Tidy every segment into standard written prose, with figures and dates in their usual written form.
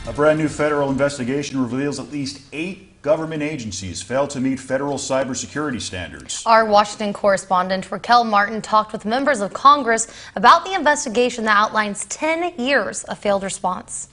A brand new federal investigation reveals at least 8 government agencies failed to meet federal cybersecurity standards. Our Washington correspondent Raquel Martin talked with members of Congress about the investigation that outlines 10 years of failed response.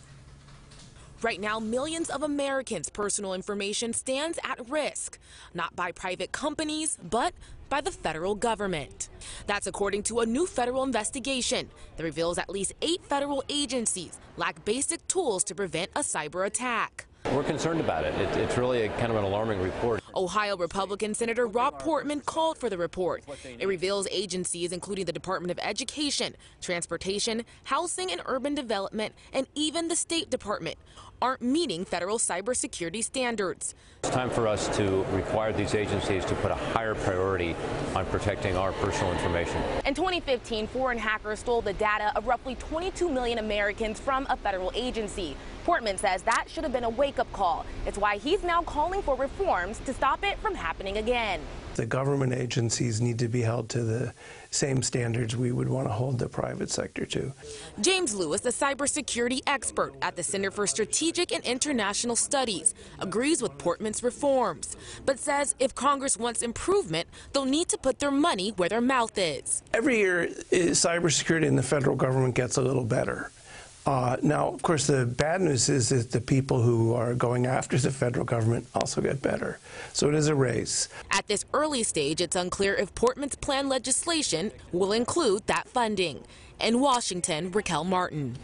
Right now, millions of Americans' personal information stands at risk, not by private companies, but by the federal government. That's according to a new federal investigation that reveals at least 8 federal agencies lack basic tools to prevent a cyber attack. We're concerned about it. It's really a kind of an alarming report. Ohio Republican Senator Rob Portman called for the report. It reveals agencies including the Department of Education, Transportation, Housing and Urban Development, and even the State Department aren't meeting federal cybersecurity standards. It's time for us to require these agencies to put a higher priority on protecting our personal information. In 2015, foreign hackers stole the data of roughly 22 million Americans from a federal agency. Portman says that should have been a wake-up call. It's why he's now calling for reforms to stop it from happening again. The government agencies need to be held to the same standards we would want to hold the private sector to. James Lewis, a cybersecurity expert at the Center for Strategic and International Studies, agrees with Portman's reforms, but says if Congress wants improvement, they'll need to put their money where their mouth is. Every year, cybersecurity in the federal government gets a little better. Now, of course, the bad news is that the people who are going after the federal government also get better. So it is a race. At this early stage, it's unclear if Portman's planned legislation will include that funding. In Washington, Raquel Martin.